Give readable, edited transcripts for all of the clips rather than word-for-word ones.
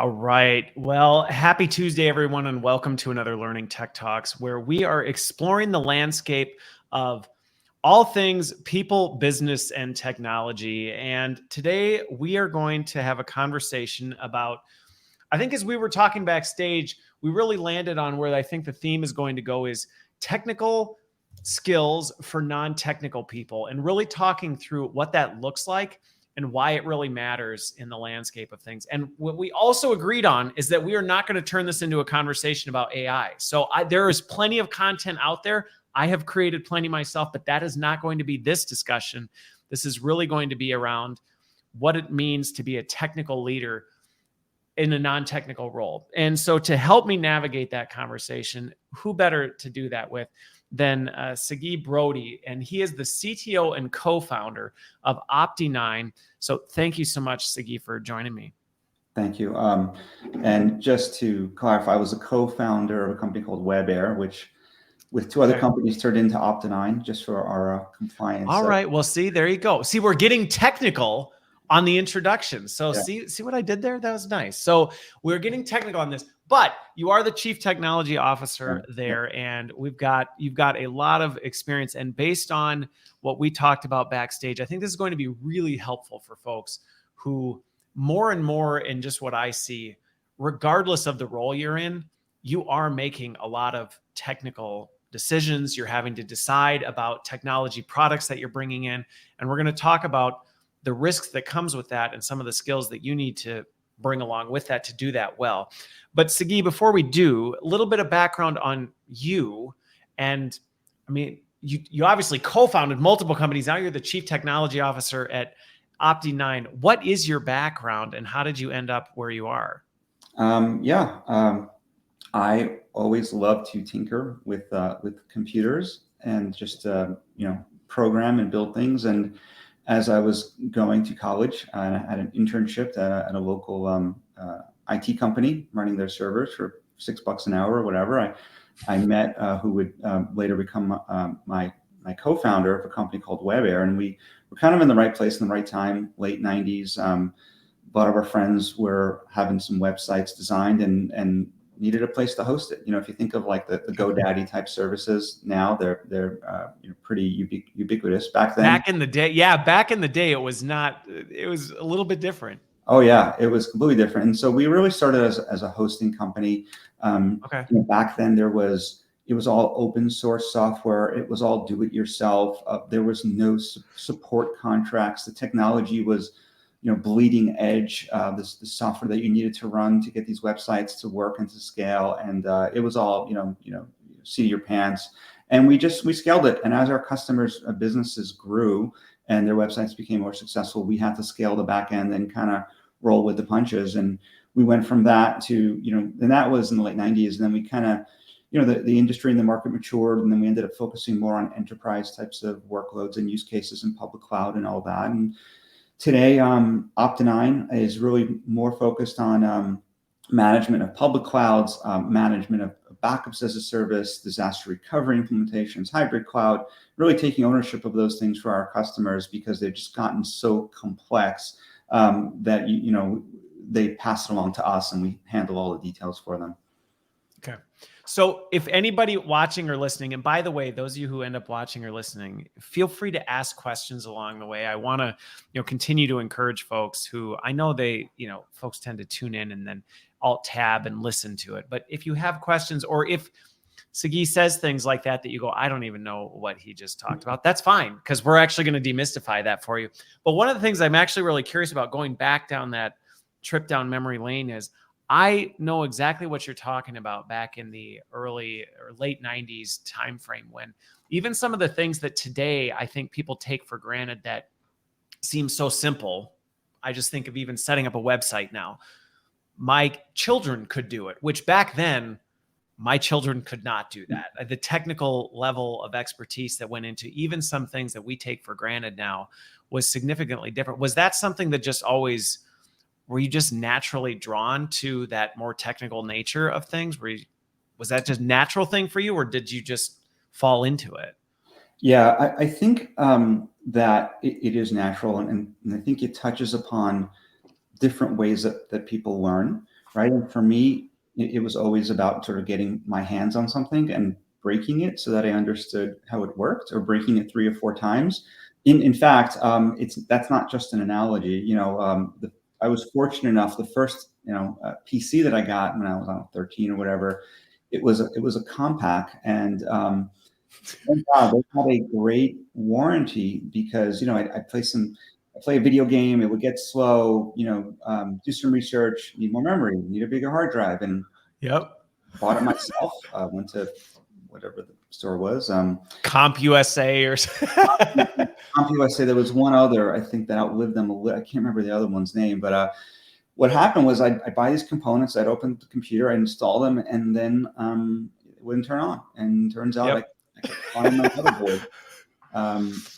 All right. Well, happy Tuesday, everyone, and welcome to another Learning Tech Talks, where we are exploring the landscape of all things people, business, and technology. And today we are going to have a conversation about, I think as we were talking backstage, we really landed on where I think the theme is going to go is technical skills for non-technical people, and really talking through what that looks like and why it really matters in the landscape of things. And what we also agreed on is that we are not going to turn this into a conversation about AI. So there is plenty of content out there. I have created plenty myself, but that is not going to be this discussion. This is really going to be around what it means to be a technical leader in a non-technical role. And so to help me navigate that conversation, who better to do that with than Sagi Brody, and he is the CTO and co-founder of Opti9. So thank you so much, Sagi, for joining me. Thank you. And just to clarify, I was a co-founder of a company called WebAir, which with two other companies turned into Opti9 just for our compliance. All right. Well, see, there you go. See, we're getting technical on the introduction. So see what I did there? That was nice. So we're getting technical on this, but you are the chief technology officer there, and you've got a lot of experience. And based on what we talked about backstage, I think this is going to be really helpful for folks who more and more in just what I see, regardless of the role you're in, you are making a lot of technical decisions. You're having to decide about technology products that you're bringing in. And we're going to talk about the risks that comes with that and some of the skills that you need to bring along with that to do that well. But Sagi, before we do, a little bit of background on you. And I mean, you obviously co-founded multiple companies. Now you're the chief technology officer at Opti9. What is your background and how did you end up where you are? I always loved to tinker with computers and just program and build things. And as I was going to college, I had an internship at a local IT company running their servers for $6 an hour or whatever. I met who would later become my co-founder of a company called WebAir, and we were kind of in the right place in the right time, late 90s. A lot of our friends were having some websites designed and needed a place to host it. If you think of like the GoDaddy type services now, they're pretty ubiquitous. Back in the day, it was a little bit different. Oh yeah, it was completely different. And so we really started as a hosting company. Back then it was all open source software. It was all do it yourself. There was no support contracts. The technology was bleeding edge, the software that you needed to run to get these websites to work and to scale. And it was all, seat of your pants. And we scaled it. And as our customers' businesses grew and their websites became more successful, we had to scale the back end and kind of roll with the punches. And we went from that to, and that was in the late 90s. And then we kind of, the industry and the market matured. And then we ended up focusing more on enterprise types of workloads and use cases in public cloud and all that. And today, Opti9 is really more focused on management of public clouds, management of backups as a service, disaster recovery implementations, hybrid cloud, really taking ownership of those things for our customers because they've just gotten so complex that they pass it along to us and we handle all the details for them. Okay. So if anybody watching or listening, and by the way, those of you who end up watching or listening, feel free to ask questions along the way. I want to, continue to encourage folks who I know folks tend to tune in and then alt tab and listen to it. But if you have questions, or if Sagi says things like that you go, I don't even know what he just talked about, that's fine, because we're actually going to demystify that for you. But one of the things I'm actually really curious about going back down that trip down memory lane is, I know exactly what you're talking about back in the early or late 90s timeframe, when even some of the things that today I think people take for granted that seem so simple. I just think of even setting up a website now. My children could do it, which back then my children could not do that. The technical level of expertise that went into even some things that we take for granted now was significantly different. Was that something that just always... Were you just naturally drawn to that more technical nature of things? Was that just a natural thing for you, or did you just fall into it? Yeah, I think that it is natural. And I think it touches upon different ways that people learn. right? And for me, it was always about sort of getting my hands on something and breaking it so that I understood how it worked, or breaking it 3 or 4 times. In fact, that's not just an analogy. I was fortunate enough, the first PC that I got when I was 13 or whatever, it was a compact, and thank God they had a great warranty, because I play a video game, it would get slow, do some research, need more memory, need a bigger hard drive, and Yep. bought it myself. Went to whatever the store was. Comp USA or Comp USA. There was one other, I think, that outlived them a little. I can't remember the other one's name, but what happened was I'd buy these components, I'd open the computer, I'd install them, and then it wouldn't turn on. And turns out I kept calling my motherboard.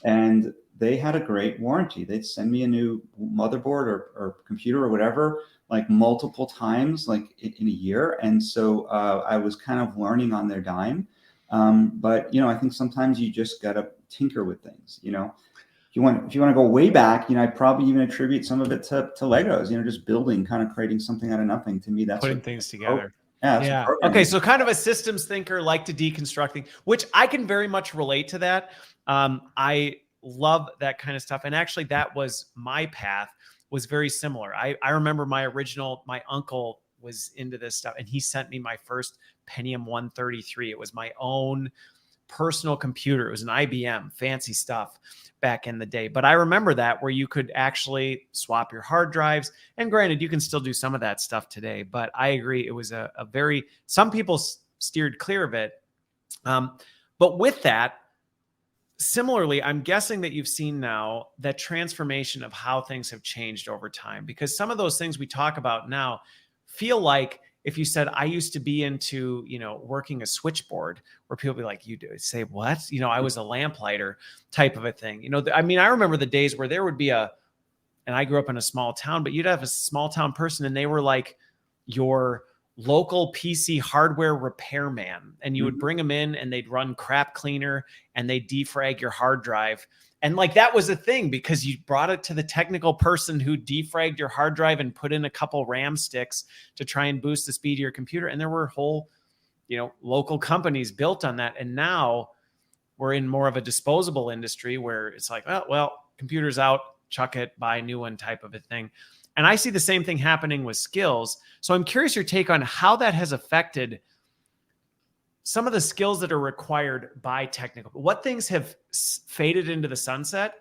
And they had a great warranty. They'd send me a new motherboard or computer or whatever, like multiple times, like in a year. And so I was kind of learning on their dime. But I think sometimes you just gotta tinker with things. If you want to go way back, I'd probably even attribute some of it to Legos. Just building, kind of creating something out of nothing. To me, that's putting things together. Yeah. Okay. So kind of a systems thinker, like to deconstruct things, which I can very much relate to that. I love that kind of stuff. And actually that was my path, was very similar. I remember my uncle was into this stuff, and he sent me my first Pentium 133. It was my own personal computer. It was an IBM, fancy stuff back in the day. But I remember that, where you could actually swap your hard drives. And granted, you can still do some of that stuff today, but I agree. It was some people steered clear of it. But with that, similarly, I'm guessing that you've seen now that transformation of how things have changed over time, because some of those things we talk about now feel like, if you said, I used to be into, working a switchboard, where people be like, you do say what? I was a lamplighter type of a thing. I remember the days where there would be and I grew up in a small town, but you'd have a small town person, and they were like your local PC hardware repairman, and you would bring them in, and they'd run crap cleaner, and they defrag your hard drive. And like, that was a thing, because you brought it to the technical person who defragged your hard drive and put in a couple RAM sticks to try and boost the speed of your computer. And there were whole, local companies built on that. And now we're in more of a disposable industry, where it's like, well, computer's out, chuck it, buy a new one type of a thing. And I see the same thing happening with skills. So I'm curious your take on how that has affected some of the skills that are required by technical. What things have faded into the sunset,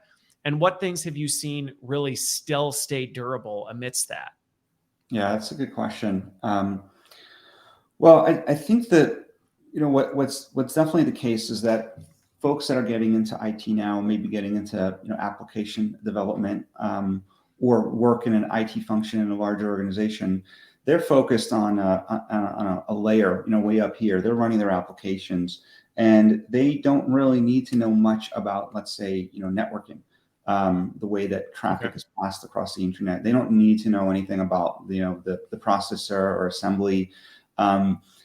and what things have you seen really still stay durable amidst that? Yeah, that's a good question. Well, I think that what's definitely the case is that folks that are getting into IT now, maybe getting into application development, or work in an IT function in a larger organization, they're focused on a layer, way up here. They're running their applications, and they don't really need to know much about, let's say, networking, the way that traffic is passed across the internet. They don't need to know anything about the processor or assembly.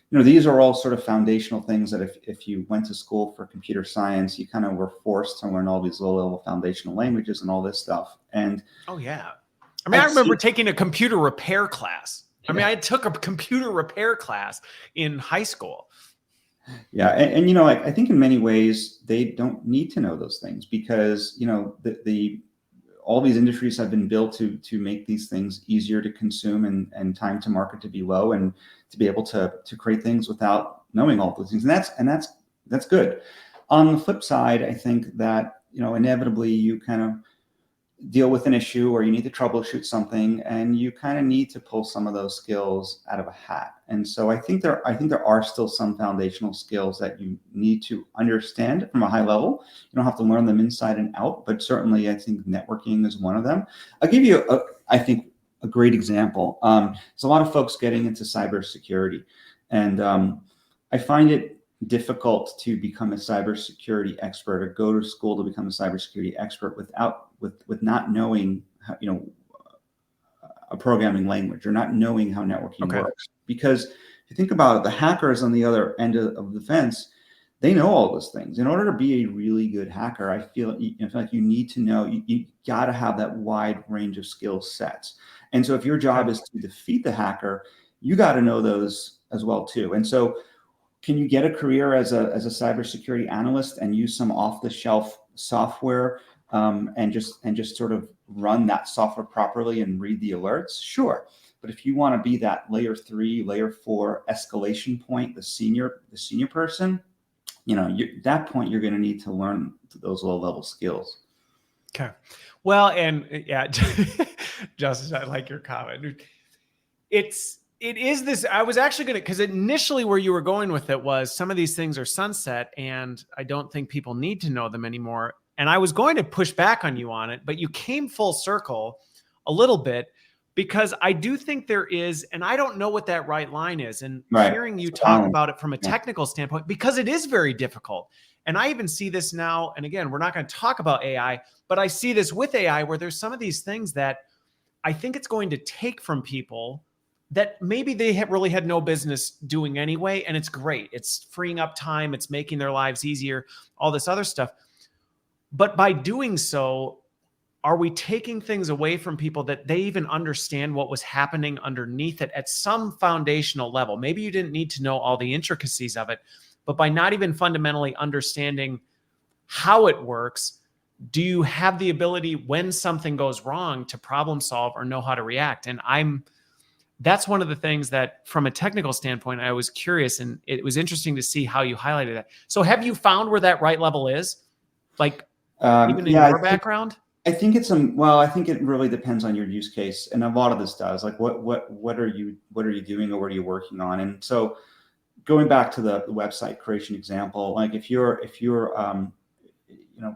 These are all sort of foundational things that if you went to school for computer science, you kind of were forced to learn all these low-level foundational languages and all this stuff. And I remember taking a computer repair class. I took a computer repair class in high school. Yeah, and I think in many ways they don't need to know those things, because all these industries have been built to make these things easier to consume, and time to market to be low, and to be able to create things without knowing all those things. And that's good. On the flip side, I think that inevitably you kind of deal with an issue, or you need to troubleshoot something, and you kind of need to pull some of those skills out of a hat. And so I think there are still some foundational skills that you need to understand from a high level. You don't have to learn them inside and out, but certainly I think networking is one of them. I'll give you a great example. There's a lot of folks getting into cybersecurity, and I find it difficult to become a cybersecurity expert, or go to school to become a cybersecurity expert with not knowing how, a programming language, or not knowing how networking works. Because if you think about it, the hackers on the other end of the fence, they know all those things. In order to be a really good hacker, I feel like you need to know, you got to have that wide range of skill sets. And so if your job is to defeat the hacker, you got to know those as well too. And so can you get a career as a cybersecurity analyst and use some off-the-shelf software and just sort of run that software properly and read the alerts? Sure. But if you want to be that layer 3, layer 4 escalation point, the senior person, at that point you're going to need to learn those low-level skills. Okay. Well, and yeah, Justice, I like your comment. It is this, I was actually going to, because initially where you were going with it was some of these things are sunset and I don't think people need to know them anymore. And I was going to push back on you on it, but you came full circle a little bit, because I do think there is, and I don't know what that right line is. And hearing you talk about it from a technical standpoint, because it is very difficult. And I even see this now, and again, we're not going to talk about AI, but I see this with AI where there's some of these things that I think it's going to take from people that maybe they really had no business doing anyway. And it's great. It's freeing up time. It's making their lives easier, all this other stuff. But by doing so, are we taking things away from people that they even understand what was happening underneath it at some foundational level? Maybe you didn't need to know all the intricacies of it, but by not even fundamentally understanding how it works, do you have the ability when something goes wrong to problem solve or know how to react? And that's one of the things that from a technical standpoint, I was curious, and it was interesting to see how you highlighted that. So have you found where that right level is? Like even in your background? I think I think it really depends on your use case. And a lot of this does, like what are you doing or what are you working on? And so going back to the website creation example, like if you're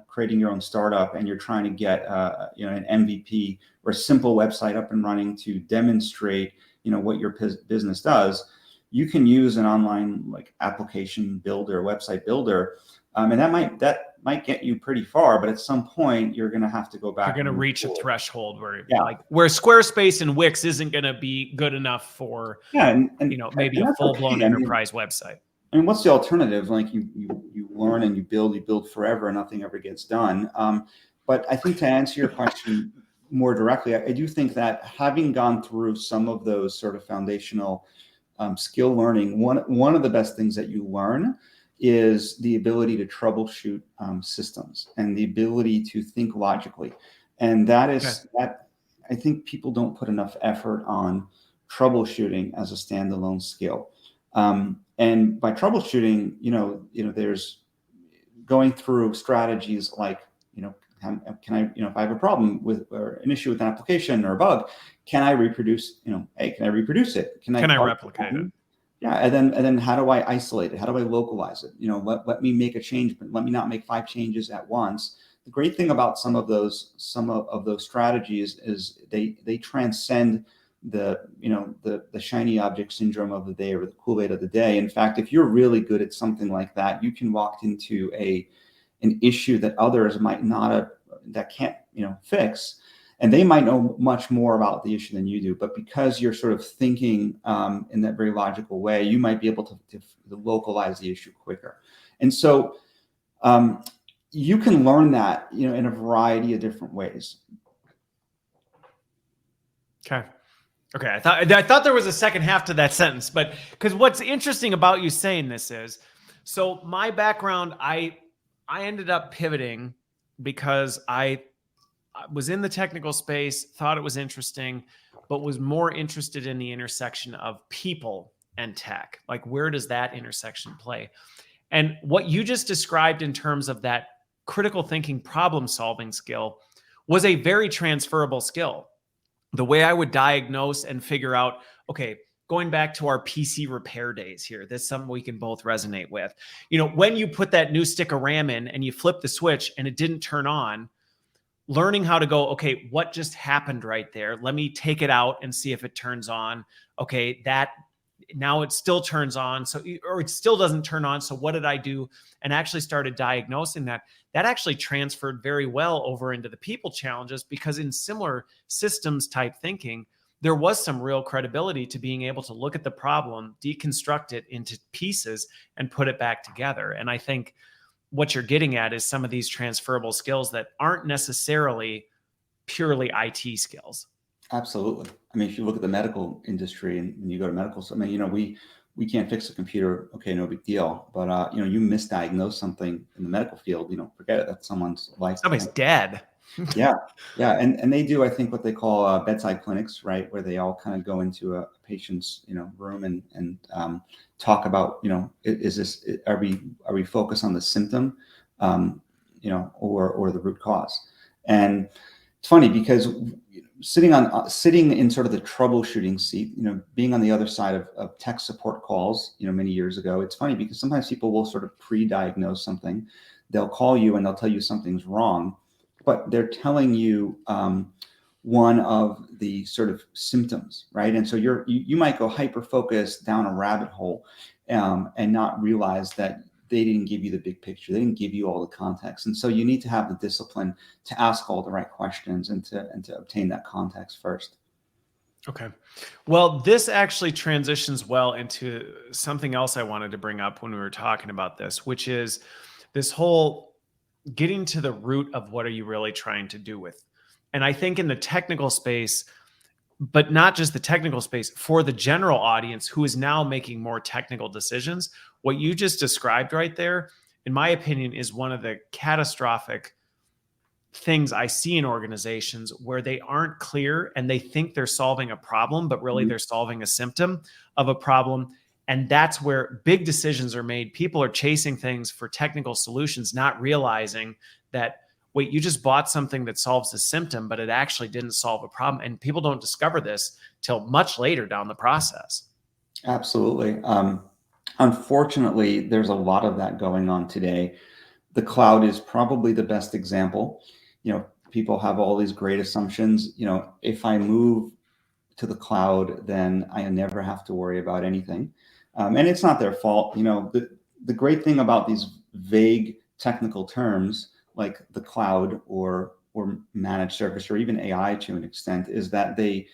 creating your own startup and you're trying to get an MVP or a simple website up and running to demonstrate what your business does, you can use an online like application builder, website builder, and that might get you pretty far. But at some point, you're going to have to go back. You're going to reach a threshold where where Squarespace and Wix isn't going to be good enough for maybe a full-blown enterprise website. I mean, what's the alternative? Like you learn and you build forever and nothing ever gets done. But I think to answer your question more directly, I do think that having gone through some of those sort of foundational skill learning, one of the best things that you learn is the ability to troubleshoot systems and the ability to think logically. And that I think people don't put enough effort on troubleshooting as a standalone skill. And by troubleshooting, there's going through strategies like, can I, if I have a problem with or an issue with an application or a bug, can I reproduce, can I reproduce it? Can I replicate it? Yeah. And then how do I isolate it? How do I localize it? Let me make a change, but let me not make 5 changes at once. The great thing about some of those strategies is they transcend the shiny object syndrome of the day or the Kool-Aid of the day. In fact, if you're really good at something like that, you can walk into an issue that others might not that can't fix, and they might know much more about the issue than you do. But because you're sort of thinking in that very logical way, you might be able to localize the issue quicker. And so you can learn that in a variety of different ways. Okay, I thought there was a second half to that sentence, but because what's interesting about you saying this is, so my background, I ended up pivoting because I was in the technical space, thought it was interesting, but was more interested in the intersection of people and tech. Like, where does that intersection play? And what you just described in terms of that critical thinking, problem solving skill was a very transferable skill. The way I would diagnose and figure out, okay, going back to our PC repair days here, that's something we can both resonate with. When you put that new stick of RAM in and you flip the switch and it didn't turn on, learning how to go, okay, what just happened right there? Let me take it out and see if it turns on. Okay, now it still turns on, or it still doesn't turn on. So what did I do? And actually started diagnosing that. That actually transferred very well over into the people challenges, because in similar systems type thinking, there was some real credibility to being able to look at the problem, deconstruct it into pieces, and put it back together. And I think what you're getting at is some of these transferable skills that aren't necessarily purely IT skills. Absolutely. I mean, if you look at the medical industry and you go to medical, I mean, we can't fix a computer. Okay, no big deal. But you misdiagnose something in the medical field, forget it. That's someone's life. Somebody's dead. Yeah, yeah, and they do, I think, what they call bedside clinics, right, where they all kind of go into a patient's room and talk about is this are we focused on the symptom, or the root cause. And it's funny because sitting in sort of the troubleshooting seat, being on the other side of tech support calls, many years ago, it's funny because sometimes people will sort of pre-diagnose something. They'll call you and they'll tell you something's wrong, but they're telling you one of the sort of symptoms, right? And so you might go hyper focused down a rabbit hole and not realize that they didn't give you the big picture. They didn't give you all the context. And so you need to have the discipline to ask all the right questions and to obtain that context first. Okay. Well, this actually transitions well into something else I wanted to bring up when we were talking about this, which is this whole getting to the root of what are you really trying to do with. And I think in the technical space, but not just the technical space, for the general audience who is now making more technical decisions, what you just described right there, in my opinion, is one of the catastrophic things I see in organizations where they aren't clear and they think they're solving a problem, but really they're solving a symptom of a problem. And that's where big decisions are made. People are chasing things for technical solutions, not realizing that, wait, you just bought something that solves a symptom, but it actually didn't solve a problem. And people don't discover this till much later down the process. Absolutely. Unfortunately, there's a lot of that going on today. The cloud is probably the best example. People have all these great assumptions. If I move to the cloud, then I never have to worry about anything. And it's not their fault. The great thing about these vague technical terms like the cloud or managed service or even AI to an extent is that they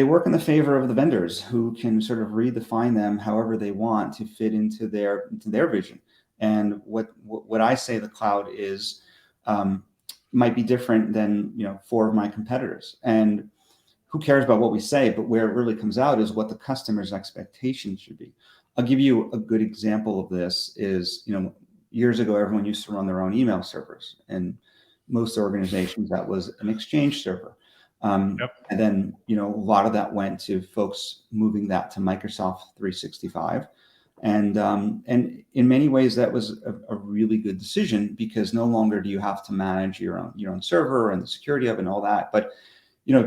work in the favor of the vendors who can sort of redefine them however they want to fit into their vision. And what I say the cloud is might be different than four of my competitors. And who cares about what we say? But where it really comes out is what the customer's expectations should be. I'll give you a good example of this. Is years ago everyone used to run their own email servers, and most organizations that was an Exchange server. Yep. And then, a lot of that went to folks moving that to Microsoft 365. And in many ways, that was a really good decision because no longer do you have to manage your own server and the security of it and all that. But,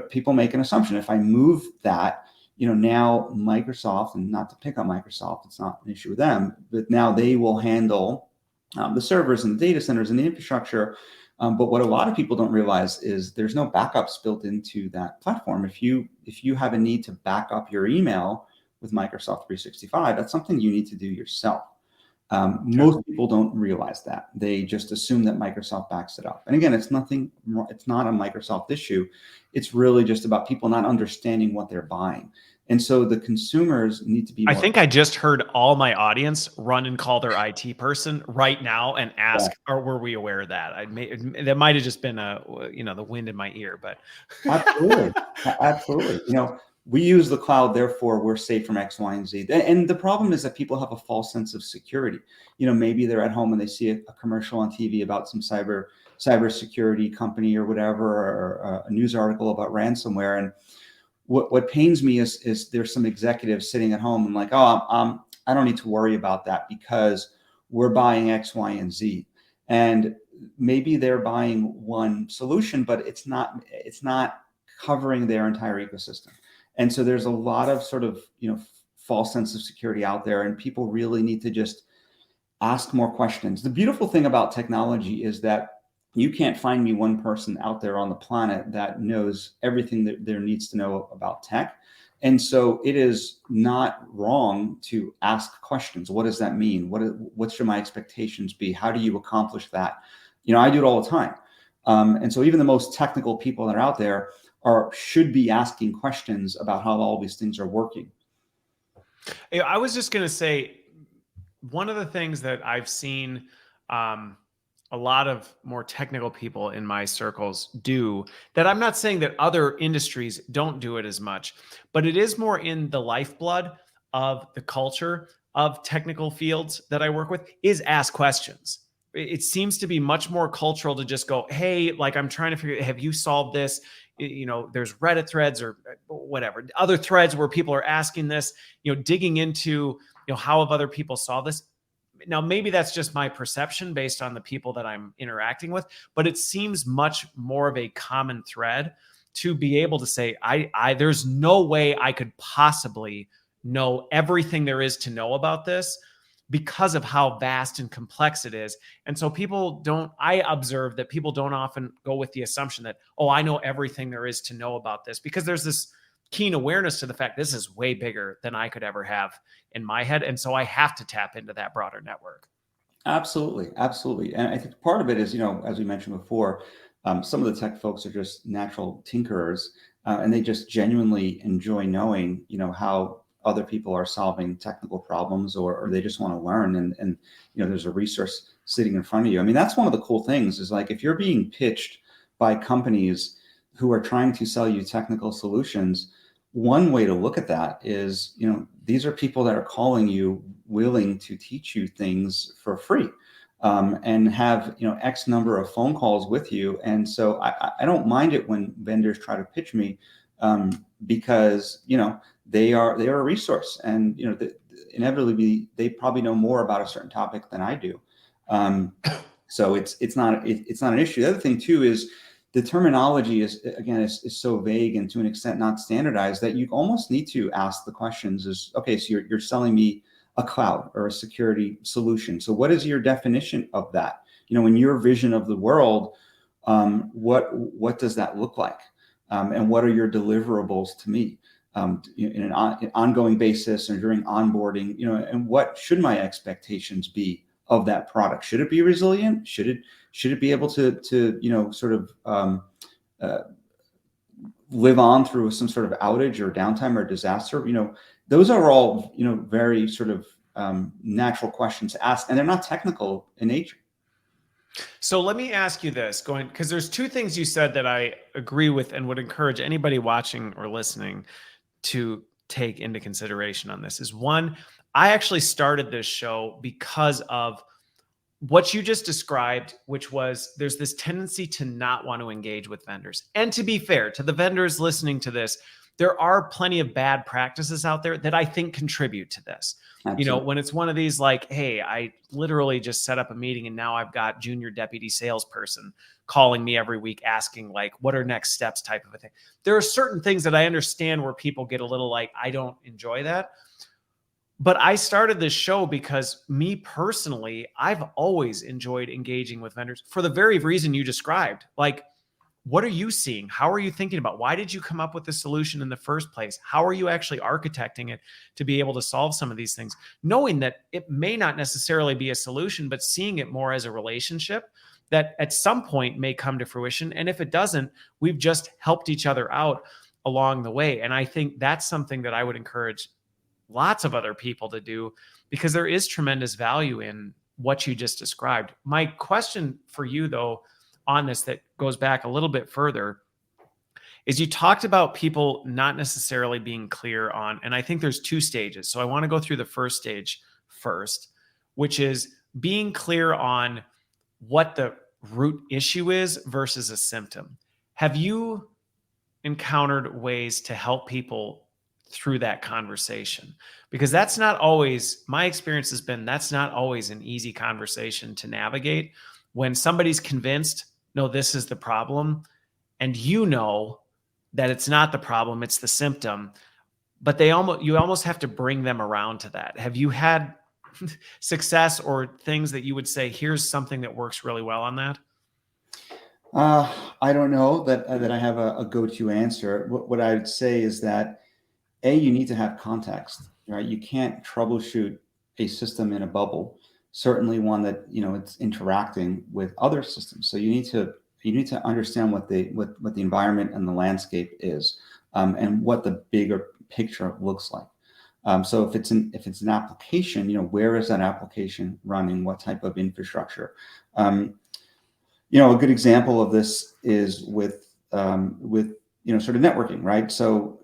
people make an assumption. If I move that, now Microsoft, and not to pick on Microsoft, it's not an issue with them, but now they will handle the servers and the data centers and the infrastructure. But what a lot of people don't realize is there's no backups built into that platform. If you have a need to back up your email with Microsoft 365, that's something you need to do yourself. Most people don't realize that. They just assume that Microsoft backs it up. And again, it's not a Microsoft issue. It's really just about people not understanding what they're buying. And so the consumers need to be more. I think I just heard all my audience run and call their IT person right now and ask, or were we aware of that? That might have just been the wind in my ear, but Absolutely. Absolutely. We use the cloud, therefore we're safe from X, Y, and Z. And the problem is that people have a false sense of security. Maybe they're at home and they see a commercial on TV about some cybersecurity company or whatever, or a news article about ransomware. And what pains me is there's some executives sitting at home and like, I don't need to worry about that because we're buying X, Y, and Z. And maybe they're buying one solution, but it's not covering their entire ecosystem. And so there's a lot of sort of, false sense of security out there, and people really need to just ask more questions. The beautiful thing about technology is that you can't find me one person out there on the planet that knows everything that there needs to know about tech. And so it is not wrong to ask questions. What does that mean? What should my expectations be? How do you accomplish that? I do it all the time. And so even the most technical people that are out there should be asking questions about how all these things are working. I was just going to say, one of the things that I've seen a a lot of more technical people in my circles do, that I'm not saying that other industries don't do it as much, but it is more in the lifeblood of the culture of technical fields that I work with, is ask questions. It seems to be much more cultural to just go, hey, like, I'm trying to figure, have you solved this? There's Reddit threads or whatever, other threads where people are asking this, digging into, how have other people solved this? Now, maybe that's just my perception based on the people that I'm interacting with, but it seems much more of a common thread to be able to say, there's no way I could possibly know everything there is to know about this because of how vast and complex it is. And so I observe that people don't often go with the assumption that, oh, I know everything there is to know about this, because there's this keen awareness to the fact this is way bigger than I could ever have in my head. And so I have to tap into that broader network. Absolutely. Absolutely. And I think part of it is, as we mentioned before, some of the tech folks are just natural tinkerers, and they just genuinely enjoy knowing, how other people are solving technical problems, or they just want to learn. And there's a resource sitting in front of you. I mean, that's one of the cool things is, like, if you're being pitched by companies who are trying to sell you technical solutions, one way to look at that is, these are people that are calling you willing to teach you things for free, and have, X number of phone calls with you. And so I don't mind it when vendors try to pitch me, because, they are a resource, and, inevitably they probably know more about a certain topic than I do. So it's not an issue. The other thing too is, the terminology is so vague and to an extent not standardized that you almost need to ask the questions is, okay, so you're selling me a cloud or a security solution. So what is your definition of that? In your vision of the world, what does that look like? And what are your deliverables to me, in an ongoing basis or during onboarding, and what should my expectations be of that product? Should it be resilient? Should it be able to sort of live on through some sort of outage or downtime or disaster? Those are all very sort of natural questions to ask, and they're not technical in nature. So let me ask you this, because there's two things you said that I agree with and would encourage anybody watching or listening to take into consideration on this. Is one, I actually started this show because of what you just described, which was there's this tendency to not want to engage with vendors. And to be fair to the vendors listening to this, there are plenty of bad practices out there that I think contribute to this. Absolutely. When it's one of these, like, hey, I literally just set up a meeting and now I've got junior deputy salesperson calling me every week asking, like, what are next steps type of a thing. There are certain things that I understand where people get a little like, I don't enjoy that. But I started this show because me personally, I've always enjoyed engaging with vendors for the very reason you described. Like, what are you seeing? How are you thinking about? Why did you come up with the solution in the first place? How are you actually architecting it to be able to solve some of these things? Knowing that it may not necessarily be a solution, but seeing it more as a relationship that at some point may come to fruition. And if it doesn't, we've just helped each other out along the way. And I think that's something that I would encourage lots of other people to do, because there is tremendous value in what you just described. My question for you, though, on this that goes back a little bit further is you talked about people not necessarily being clear on, and I think there's two stages. So I want to go through the first stage first, which is being clear on what the root issue is versus a symptom. Have you encountered ways to help people through that conversation? Because that's not always, my experience has been, that's not always an easy conversation to navigate when somebody's convinced, no, this is the problem, and that it's not the problem, it's the symptom, but you almost have to bring them around to that. Have you had success or things that you would say, here's something that works really well on that? I don't know that I have a go-to answer. What I would say is that, you need to have context, right? You can't troubleshoot a system in a bubble, certainly one that, it's interacting with other systems. So you need to understand what the environment and the landscape is, and what the bigger picture looks like. So if it's an application, where is that application running? What type of infrastructure? A good example of this is with sort of networking, right? So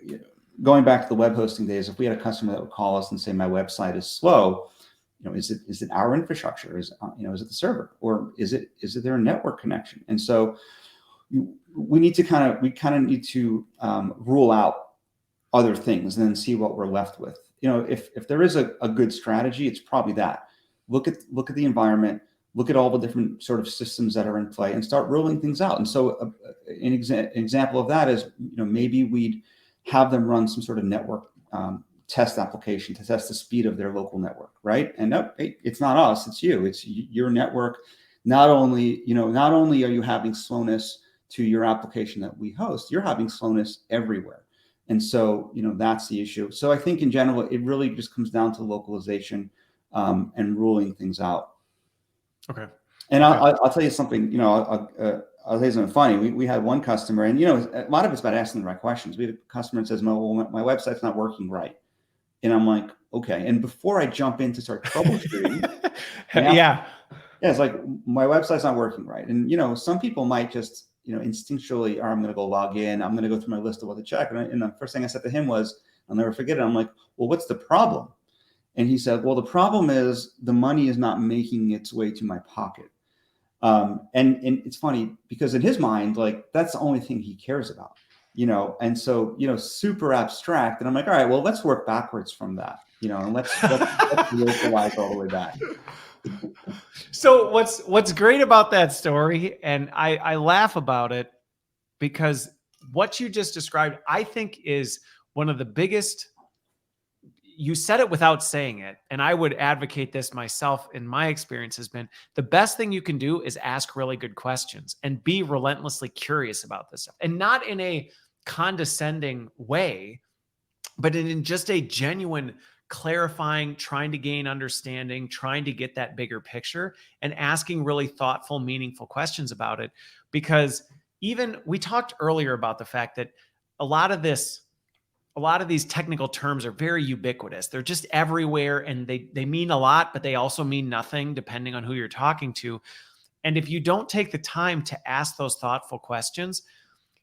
going back to the web hosting days, if we had a customer that would call us and say, my website is slow, is it our infrastructure? Is it the server, or is it their network connection? And so we kind of need to rule out other things and then see what we're left with. If there is a good strategy, it's probably that. Look at the environment, look at all the different sort of systems that are in play, and start ruling things out. And so an example of that is, maybe we'd have them run some sort of network test application to test the speed of their local network, right? And no, it's not us, it's you. It's your network. Not only are you having slowness to your application that we host, you're having slowness everywhere. And so, that's the issue. So I think in general, it really just comes down to localization and ruling things out. Okay. And okay. I'll tell you something, I'll tell you something funny. We had one customer, and, a lot of it's about asking the right questions. We had a customer that says, my website's not working right. And I'm like, okay. And before I jump in to start troubleshooting, it's like, my website's not working right. And, some people might just, instinctually, or I'm going to go log in. I'm going to go through my list of what to check. And the first thing I said to him was, I'll never forget it. I'm like, well, what's the problem? And he said, well, the problem is the money is not making its way to my pocket. And it's funny because in his mind, like, that's the only thing he cares about. And so, super abstract. And I'm like, all right, well, let's work backwards from that, and let's localize all the way back. So what's great about that story, and I laugh about it because what you just described, I think, is one of the biggest. You said it without saying it, and I would advocate this myself. In my experience, has been the best thing you can do is ask really good questions and be relentlessly curious about this stuff, and not in a condescending way, but in just a genuine clarifying, trying to gain understanding, trying to get that bigger picture, and asking really thoughtful, meaningful questions about it. Because even we talked earlier about the fact that a lot of these technical terms are very ubiquitous. They're just everywhere, and they mean a lot, but they also mean nothing depending on who you're talking to. And if you don't take the time to ask those thoughtful questions,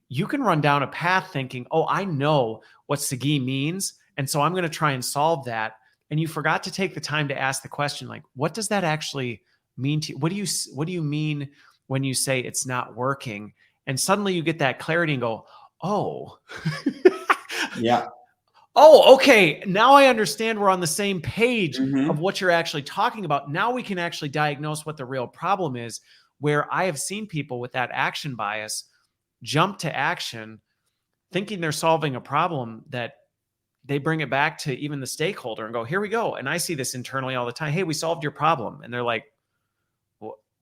you can run down a path thinking, oh, I know what Sagi means, and so I'm going to try and solve that. And you forgot to take the time to ask the question, like, what does that actually mean to you? What do you mean when you say it's not working? And suddenly you get that clarity and go, oh, yeah. Oh, okay. Now I understand we're on the same page of what you're actually talking about. Now we can actually diagnose what the real problem is, where I have seen people with that action bias jump to action thinking they're solving a problem that they bring it back to even the stakeholder and go, here we go. And I see this internally all the time. Hey, we solved your problem. And they're like,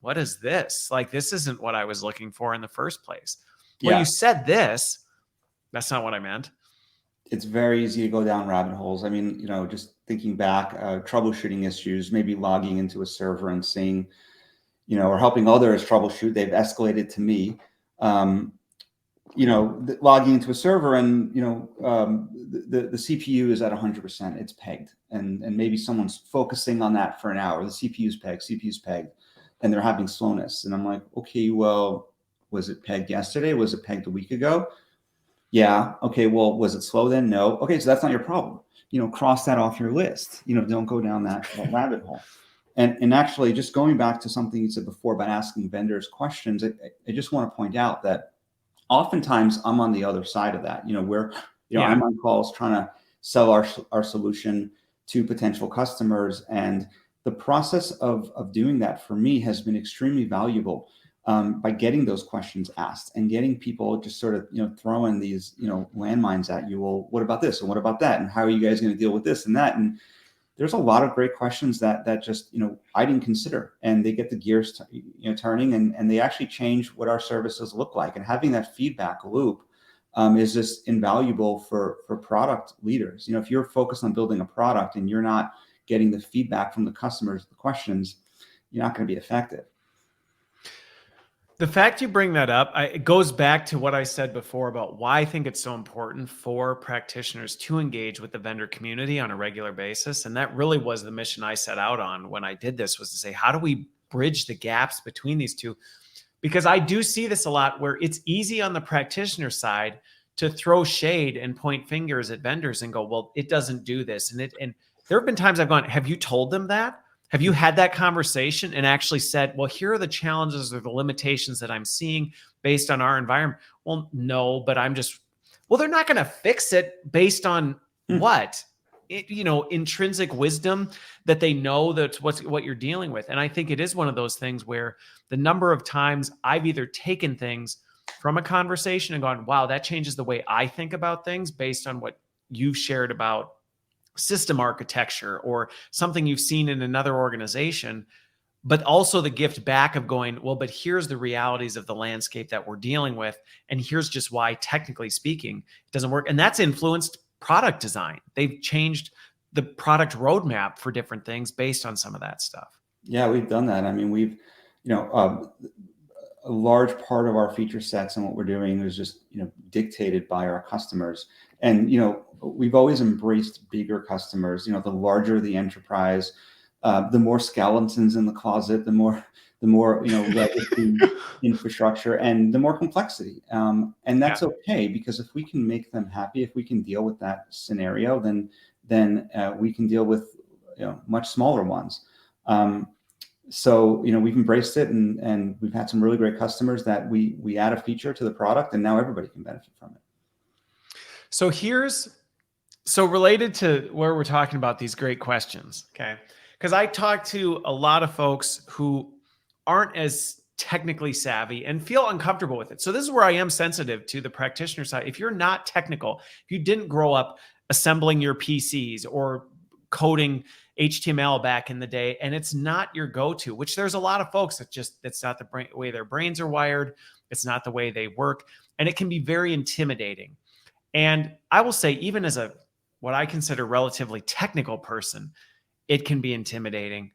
what is this? Like, this isn't what I was looking for in the first place. Yeah. Well, you said this. That's not what I meant. It's very easy to go down rabbit holes. I mean, just thinking back, troubleshooting issues, maybe logging into a server and seeing, or helping others troubleshoot. They've escalated to me, logging into a server and, the CPU is at 100%, it's pegged. And maybe someone's focusing on that for an hour. The CPU's pegged, and they're having slowness. And I'm like, okay, well, was it pegged yesterday? Was it pegged a week ago? Yeah. Okay. Well, was it slow then? No. Okay. So that's not your problem. Cross that off your list. Don't go down that rabbit hole. And actually, just going back to something you said before about asking vendors questions, I just want to point out that oftentimes I'm on the other side of that. Where I'm on calls trying to sell our solution to potential customers, and the process of doing that for me has been extremely valuable. By getting those questions asked and getting people just sort of, throwing these, landmines at you. Well, what about this? And what about that? And how are you guys going to deal with this and that? And there's a lot of great questions that just, I didn't consider, and they get the gears, turning, and they actually change what our services look like. And having that feedback loop is just invaluable for product leaders. If you're focused on building a product and you're not getting the feedback from the customers, the questions, you're not going to be effective. The fact you bring that up, it goes back to what I said before about why I think it's so important for practitioners to engage with the vendor community on a regular basis. And that really was the mission I set out on when I did this, was to say, how do we bridge the gaps between these two? because I do see this a lot where it's easy on the practitioner side to throw shade and point fingers at vendors and go, well, it doesn't do this. And there have been times I've gone, have you told them that? Have you had that conversation and actually said, well, here are the challenges or the limitations that I'm seeing based on our environment? Well, no, but well, they're not going to fix it based on what? Intrinsic wisdom that they know that's what you're dealing with. And I think it is one of those things where the number of times I've either taken things from a conversation and gone, wow, that changes the way I think about things based on what you've shared about system architecture or something you've seen in another organization, but also the gift back of going, well, but here's the realities of the landscape that we're dealing with. And here's just why, technically speaking, it doesn't work. And that's influenced product design. They've changed the product roadmap for different things based on some of that stuff. Yeah, we've done that. I mean, we've, a large part of our feature sets and what we're doing is just, dictated by our customers. And, we've always embraced bigger customers. The larger the enterprise, the more skeletons in the closet, the more legacy infrastructure, and the more complexity. And that's okay, because if we can make them happy, if we can deal with that scenario, then we can deal with much smaller ones. So we've embraced it, and we've had some really great customers that we add a feature to the product, and now everybody can benefit from it. So related to where we're talking about these great questions, okay? Because I talk to a lot of folks who aren't as technically savvy and feel uncomfortable with it. So this is where I am sensitive to the practitioner side. If you're not technical, if you didn't grow up assembling your PCs or coding HTML back in the day, and it's not your go-to, which there's a lot of folks that's not the way their brains are wired. It's not the way they work. And it can be very intimidating. And I will say, even as what I consider relatively technical person, it can be intimidating.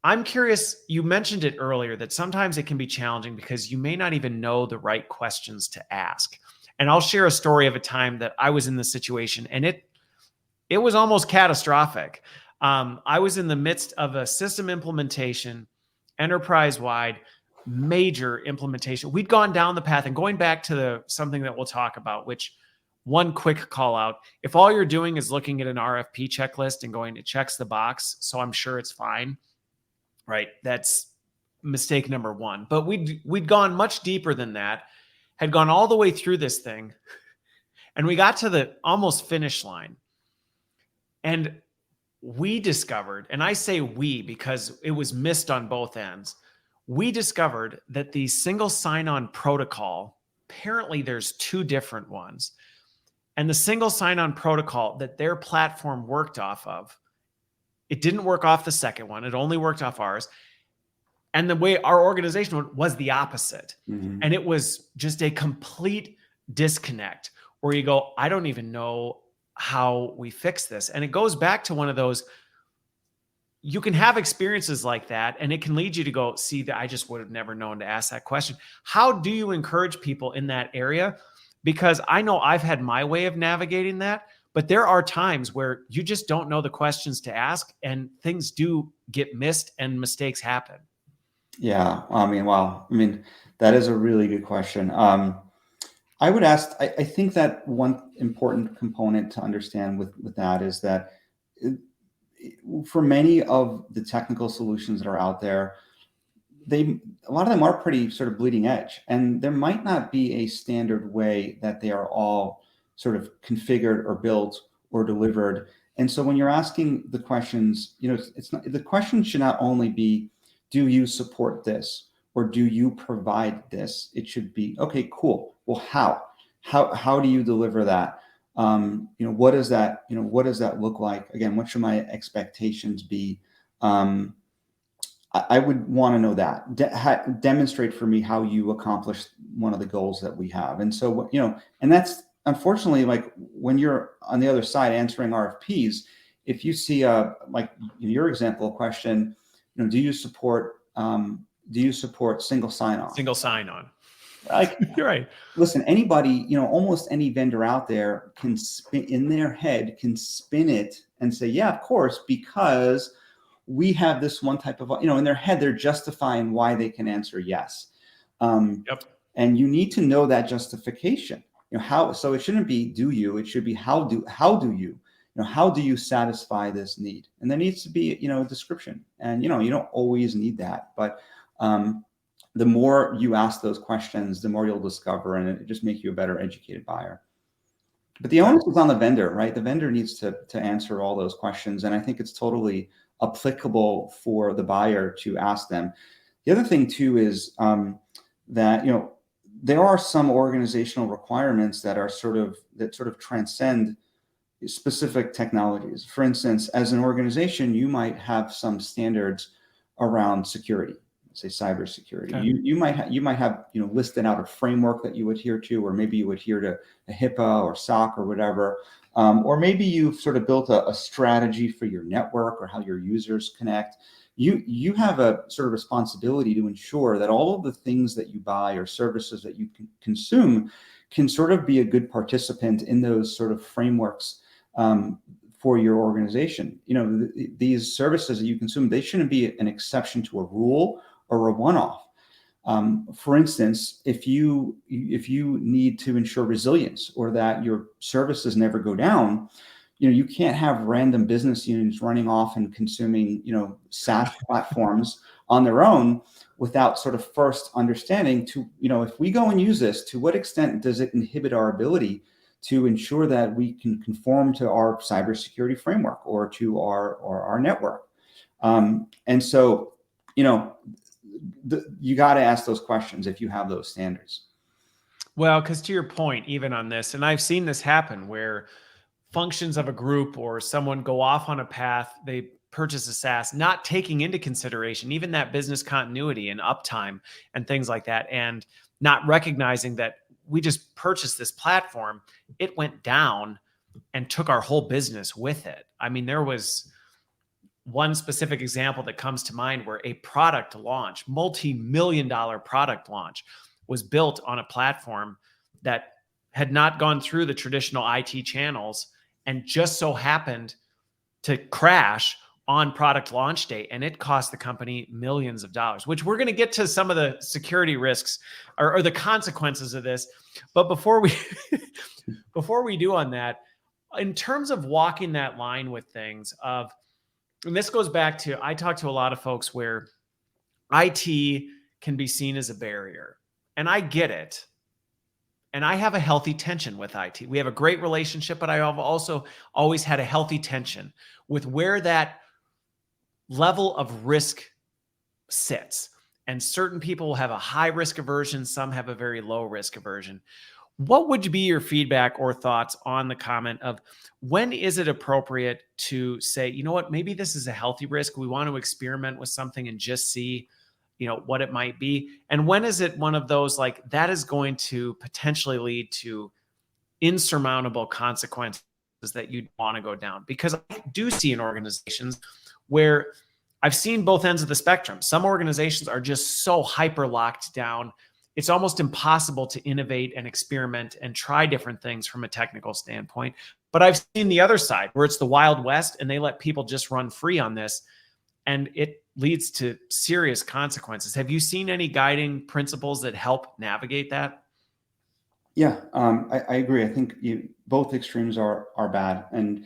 I'm curious, you mentioned it earlier, that sometimes it can be challenging because you may not even know the right questions to ask. And I'll share a story of a time that I was in this situation, and it was almost catastrophic. I was in the midst of a system implementation, enterprise-wide, major implementation. We'd gone down the path, and going back to something that we'll talk about, which one quick call out, if all you're doing is looking at an RFP checklist and going, it checks the box, so I'm sure it's fine, right? That's mistake number one. But we'd gone much deeper than that, had gone all the way through this thing, and we got to the almost finish line. And we discovered, and I say we because it was missed on both ends, we discovered that the single sign-on protocol, apparently there's two different ones. And the single sign-on protocol that their platform worked off of, it didn't work off the second one. It only worked off ours. And the way our organization was the opposite. Mm-hmm. And it was just a complete disconnect where you go, I don't even know how we fix this. And it goes back to one of those, you can have experiences like that, and it can lead you to go, see, that I just would have never known to ask that question. How do you encourage people in that area? Because I know I've had my way of navigating that, but there are times where you just don't know the questions to ask, and things do get missed and mistakes happen. Yeah. That is a really good question. I would ask, I think that one important component to understand with that is that for many of the technical solutions that are out there, a lot of them are pretty sort of bleeding edge, and there might not be a standard way that they are all sort of configured or built or delivered. And so when you're asking the questions, it's not, the question should not only be, do you support this or do you provide this? It should be, okay, cool. Well, how do you deliver that? What does that look like? Again, what should my expectations be? I would want to know that. Demonstrate for me how you accomplished one of the goals that we have. And so, and that's unfortunately, like when you're on the other side answering RFPs, if you see like your example question, do you support single sign-on? Single sign-on. Like, you're right. Listen, anybody, almost any vendor out there can spin it and say, yeah, of course, because we have this one type of, in their head, they're justifying why they can answer yes. Yep. And you need to know that justification. How, so it shouldn't be do you, it should be how do you, how do you satisfy this need? And there needs to be, a description. And, you don't always need that, but the more you ask those questions, the more you'll discover, and it just makes you a better educated buyer. But the onus is on the vendor, right? The vendor needs to answer all those questions. And I think it's totally applicable for the buyer to ask them. The other thing too is that, there are some organizational requirements that sort of transcend specific technologies. For instance, as an organization, you might have some standards around security, say cybersecurity. Okay. You might have listed out a framework that you adhere to, or maybe you adhere to a HIPAA or SOC or whatever, or maybe you've sort of built a strategy for your network or how your users connect. You have a sort of responsibility to ensure that all of the things that you buy or services that you consume can sort of be a good participant in those sort of frameworks for your organization. These services that you consume, they shouldn't be an exception to a rule or a one-off. For instance, if you need to ensure resilience or that your services never go down, you can't have random business units running off and consuming, SaaS platforms on their own without sort of first understanding if we go and use this, to what extent does it inhibit our ability to ensure that we can conform to our cybersecurity framework or to our network? And so, you got to ask those questions if you have those standards. Well, because to your point, even on this, and I've seen this happen where functions of a group or someone go off on a path, they purchase a SaaS, not taking into consideration even that business continuity and uptime and things like that, and not recognizing that we just purchased this platform, it went down and took our whole business with it. I mean, there was one specific example that comes to mind where a product launch, multi-million-dollar product launch, was built on a platform that had not gone through the traditional IT channels and just so happened to crash on product launch day. And it cost the company millions of dollars, which we're going to get to some of the security risks or the consequences of this. But before we do on that, in terms of walking that line with things and this goes back to, I talk to a lot of folks where IT can be seen as a barrier, and I get it. And I have a healthy tension with IT. We have a great relationship, but I have also always had a healthy tension with where that level of risk sits. And certain people have a high risk aversion. Some have a very low risk aversion. What would be your feedback or thoughts on the comment of when is it appropriate to say, you know what, maybe this is a healthy risk. We want to experiment with something and just see what it might be. And when is it one of those like that is going to potentially lead to insurmountable consequences that you'd want to go down? Because I do see in organizations where I've seen both ends of the spectrum. Some organizations are just so hyper locked down. It's almost impossible to innovate and experiment and try different things from a technical standpoint. But I've seen the other side where it's the Wild West and they let people just run free on this, and it leads to serious consequences. Have you seen any guiding principles that help navigate that? Yeah, I agree. I think both extremes are bad, and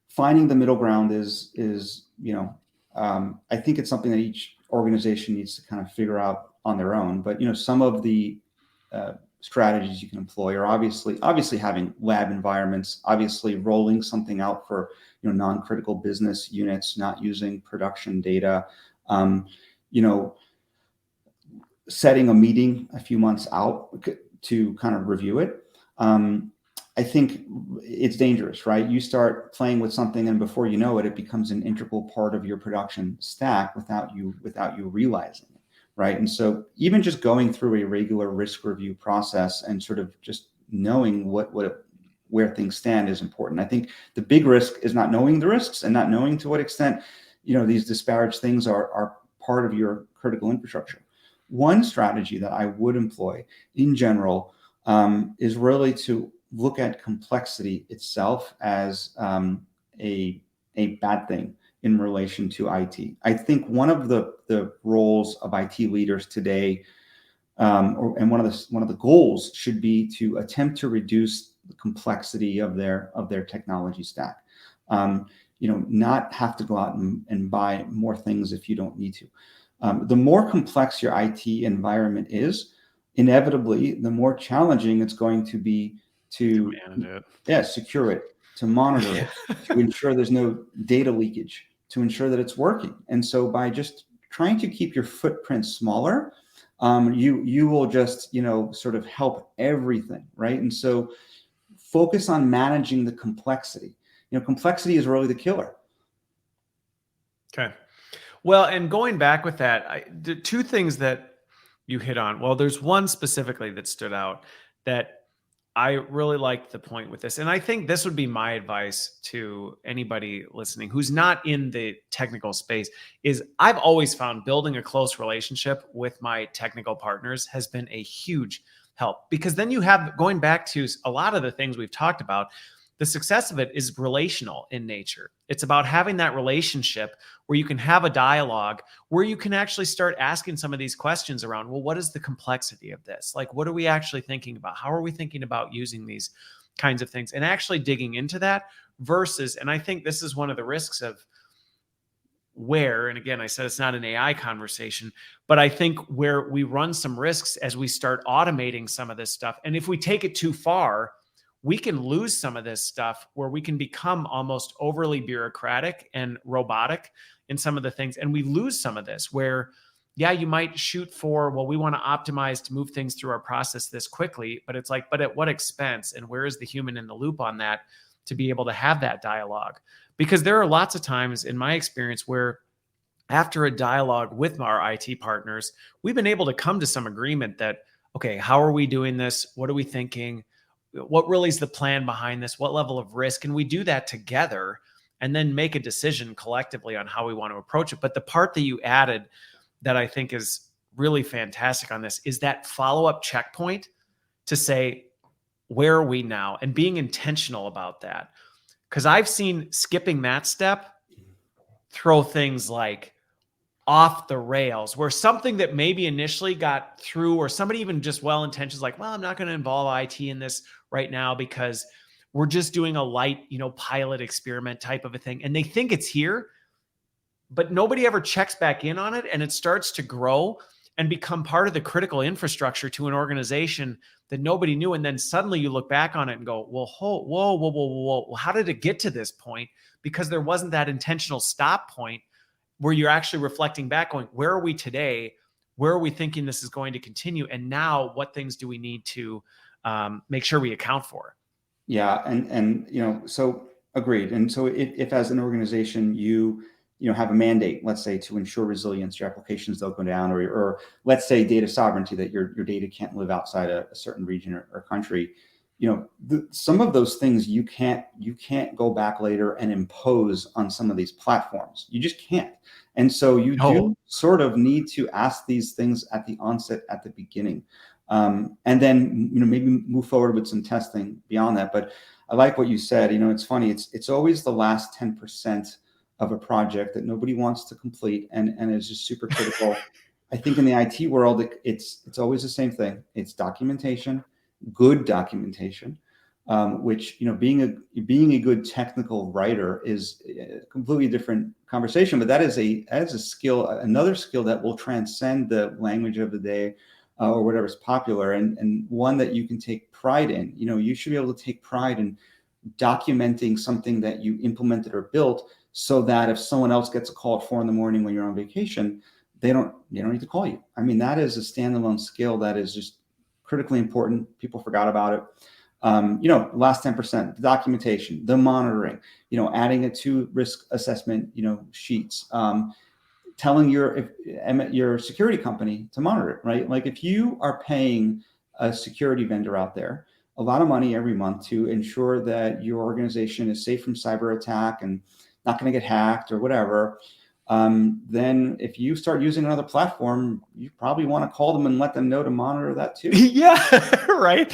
finding the middle ground is I think it's something that each organization needs to kind of figure out on their own. But some of the strategies you can employ are obviously having lab environments, obviously rolling something out for non-critical business units, not using production data, setting a meeting a few months out to kind of review it. I think it's dangerous, right? You start playing with something, and before you know it, it becomes an integral part of your production stack without you realizing it, right? And so even just going through a regular risk review process and sort of just knowing where things stand is important. I think the big risk is not knowing the risks and not knowing to what extent these disparate things are part of your critical infrastructure. One strategy that I would employ in general is really to look at complexity itself as a bad thing in relation to IT. I think one of the roles of IT leaders today and one of the goals should be to attempt to reduce the complexity of their technology stack. Not have to go out and buy more things if you don't need to. The more complex your IT environment is, inevitably, the more challenging it's going to be to manage it. Secure it, to monitor it, to ensure there's no data leakage, to ensure that it's working. And so by just trying to keep your footprint smaller, you will just, sort of help everything, right? And so focus on managing the complexity. Complexity is really the killer. Okay. Well, and going back with that, the two things that you hit on, well, there's one specifically that stood out that I really liked the point with this. And I think this would be my advice to anybody listening who's not in the technical space is I've always found building a close relationship with my technical partners has been a huge help, because then you have, going back to a lot of the things we've talked about, the success of it is relational in nature. It's about having that relationship where you can have a dialogue, where you can actually start asking some of these questions around, well, what is the complexity of this? Like, what are we actually thinking about? How are we thinking about using these kinds of things? And actually digging into that versus, and I think this is one of the risks of where, and again, I said it's not an AI conversation, but I think where we run some risks as we start automating some of this stuff. And if we take it too far, we can lose some of this stuff where we can become almost overly bureaucratic and robotic in some of the things. And we lose some of this where, yeah, you might shoot for, well, we want to optimize to move things through our process this quickly, but it's like, but at what expense? And where is the human in the loop on that to be able to have that dialogue? Because there are lots of times in my experience where after a dialogue with our IT partners, we've been able to come to some agreement that, okay, how are we doing this? What are we thinking? What really is the plan behind this? What level of risk? And we do that together and then make a decision collectively on how we want to approach it. But the part that you added that I think is really fantastic on this is that follow-up checkpoint to say, where are we now? And being intentional about that. Because I've seen skipping that step throw things like off the rails, where something that maybe initially got through, or somebody even just well-intentioned is like, well, I'm not going to involve IT in this right now because we're just doing a light, pilot experiment type of a thing. And they think it's here, but nobody ever checks back in on it. And it starts to grow and become part of the critical infrastructure to an organization that nobody knew. And then suddenly you look back on it and go, well, whoa. How did it get to this point? Because there wasn't that intentional stop point where you're actually reflecting back going, where are we today? Where are we thinking this is going to continue? And now what things do we need to make sure we account for? Yeah. And so agreed. And so if as an organization, you have a mandate, let's say, to ensure resilience, your applications don't go down, or let's say data sovereignty, that your data can't live outside a certain region or country, some of those things you can't go back later and impose on some of these platforms. You just can't. And so you do sort of need to ask these things at the onset, at the beginning, and then maybe move forward with some testing beyond that. But I like what you said. It's funny. It's always the last 10% of a project that nobody wants to complete, and is just super critical. I think in the IT world, it's always the same thing. It's documentation. Good documentation, which being a good technical writer is a completely different conversation. But that is a skill, another skill that will transcend the language of the day or whatever's popular, and one that you can take pride in. You should be able to take pride in documenting something that you implemented or built, so that if someone else gets a call at 4 a.m. when you're on vacation, they don't need to call you. I mean, that is a standalone skill that is just critically important. People forgot about it. Last 10%, the documentation, the monitoring, adding it to risk assessment, sheets, telling your security company to monitor it, right? Like if you are paying a security vendor out there a lot of money every month to ensure that your organization is safe from cyber attack and not going to get hacked or whatever, then if you start using another platform, you probably want to call them and let them know to monitor that too. Yeah, right.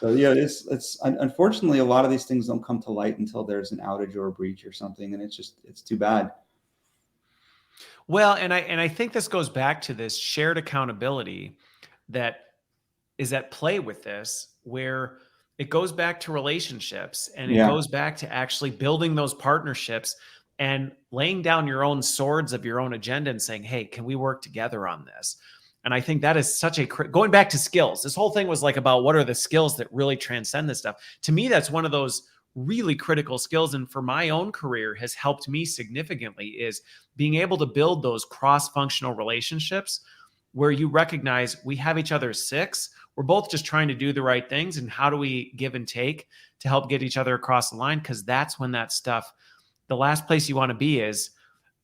So yeah, it's unfortunately a lot of these things don't come to light until there's an outage or a breach or something, and it's too bad. Well, and I think this goes back to this shared accountability that is at play with this, where it goes back to relationships and it Yeah. goes back to actually building those partnerships and laying down your own swords of your own agenda and saying, hey, can we work together on this? And I think that is such a, going back to skills, this whole thing was like about what are the skills that really transcend this stuff. To me, that's one of those really critical skills. And for my own career has helped me significantly is being able to build those cross-functional relationships where you recognize we have each other's six. We're both just trying to do the right things. And how do we give and take to help get each other across the line? Because that's when that stuff, the last place you want to be is,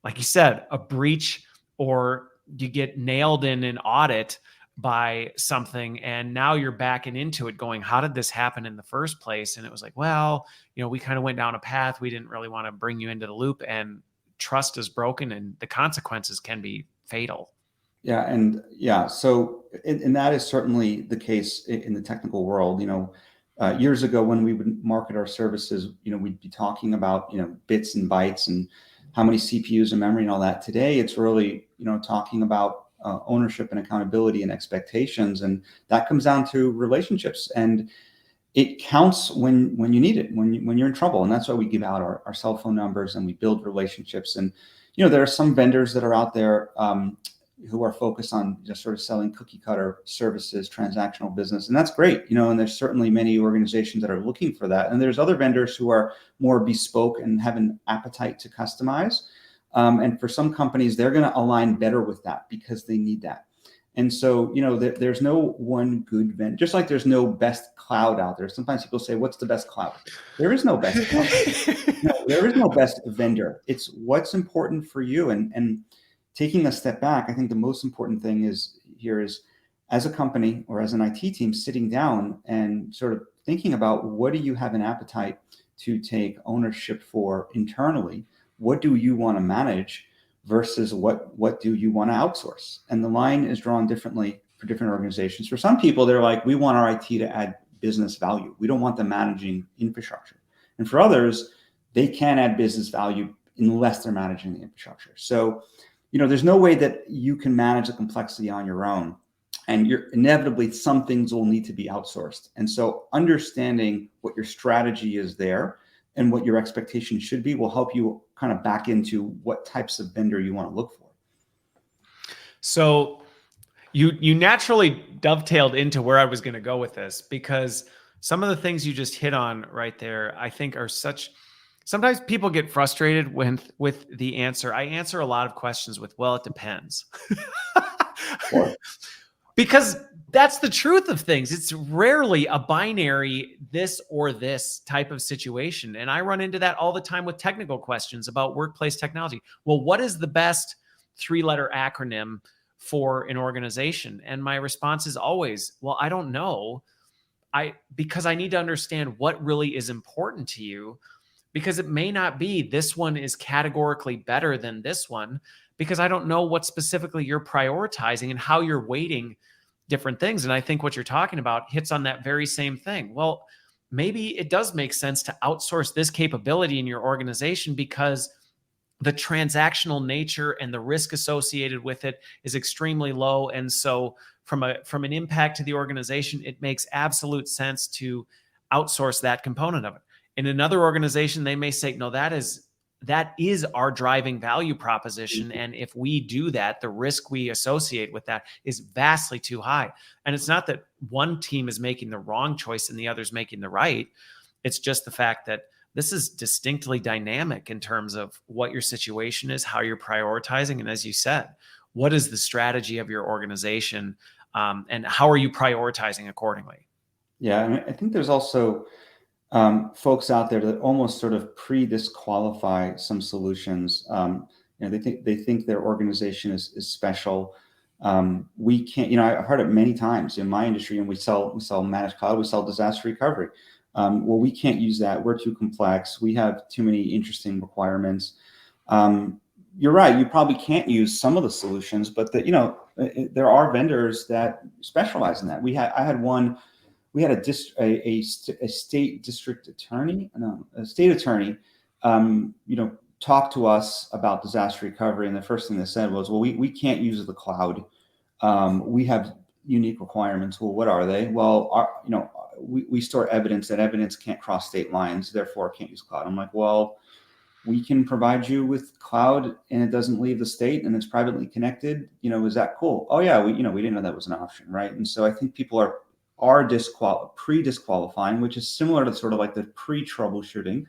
like you said, a breach, or you get nailed in an audit by something. And now you're backing into it going, how did this happen in the first place? And it was like, well, we kind of went down a path. We didn't really want to bring you into the loop, and trust is broken and the consequences can be fatal. Yeah. And yeah, so, and that is certainly the case in the technical world. Years ago when we would market our services, we'd be talking about, bits and bytes and how many CPUs and memory and all that. Today, it's really, talking about ownership and accountability and expectations. And that comes down to relationships. And it counts when you need it, when you're in trouble. And that's why we give out our cell phone numbers and we build relationships. And, there are some vendors that are out there who are focused on just sort of selling cookie cutter services, transactional business. And that's great, and there's certainly many organizations that are looking for that. And there's other vendors who are more bespoke and have an appetite to customize. And for some companies, they're going to align better with that because they need that. And so, there's no one good vendor, just like there's no best cloud out there. Sometimes people say, what's the best cloud? There is no best cloud. No, there is no best vendor. It's what's important for you. And taking a step back, I think the most important thing is as a company or as an IT team sitting down and sort of thinking about what do you have an appetite to take ownership for internally? What do you want to manage versus what do you want to outsource? And the line is drawn differently for different organizations. For some people, they're like, we want our IT to add business value. We don't want them managing infrastructure. And for others, they can add business value unless they're managing the infrastructure. So there's no way that you can manage the complexity on your own, and inevitably some things will need to be outsourced. And so understanding what your strategy is there and what your expectations should be will help you kind of back into what types of vendor you want to look for. So you naturally dovetailed into where I was going to go with this, because some of the things you just hit on right there, I think are sometimes people get frustrated with the answer. I answer a lot of questions with, well, it depends. Because that's the truth of things. It's rarely a binary this or this type of situation. And I run into that all the time with technical questions about workplace technology. Well, what is the best 3-letter acronym for an organization? And my response is always, well, I don't know. Because I need to understand what really is important to you, because it may not be this one is categorically better than this one, because I don't know what specifically you're prioritizing and how you're weighting different things. And I think what you're talking about hits on that very same thing. Well, maybe it does make sense to outsource this capability in your organization because the transactional nature and the risk associated with it is extremely low. And so from an impact to the organization, it makes absolute sense to outsource that component of it. In another organization, they may say, no, that is our driving value proposition. And if we do that, the risk we associate with that is vastly too high. And it's not that one team is making the wrong choice and the other's making the right. It's just the fact that this is distinctly dynamic in terms of what your situation is, how you're prioritizing. And as you said, what is the strategy of your organization, and how are you prioritizing accordingly? Yeah, and I think there's also folks out there that almost sort of pre-disqualify some solutions. They think their organization is special. We can't. I've heard it many times in my industry, and we sell managed cloud, we sell disaster recovery. Well, we can't use that. We're too complex. We have too many interesting requirements. You're right. You probably can't use some of the solutions, but there are vendors that specialize in that. I had one. We had a state district attorney, a state attorney, talked to us about disaster recovery, and the first thing they said was, well, we can't use the cloud. We have unique requirements. Well, what are they? Well, we store evidence. That evidence can't cross state lines, therefore can't use cloud. I'm like, well, we can provide you with cloud and it doesn't leave the state and it's privately connected. Is that cool? Oh yeah, we didn't know that was an option, right? And so I think people are pre-disqualifying, which is similar to sort of like the pre-troubleshooting.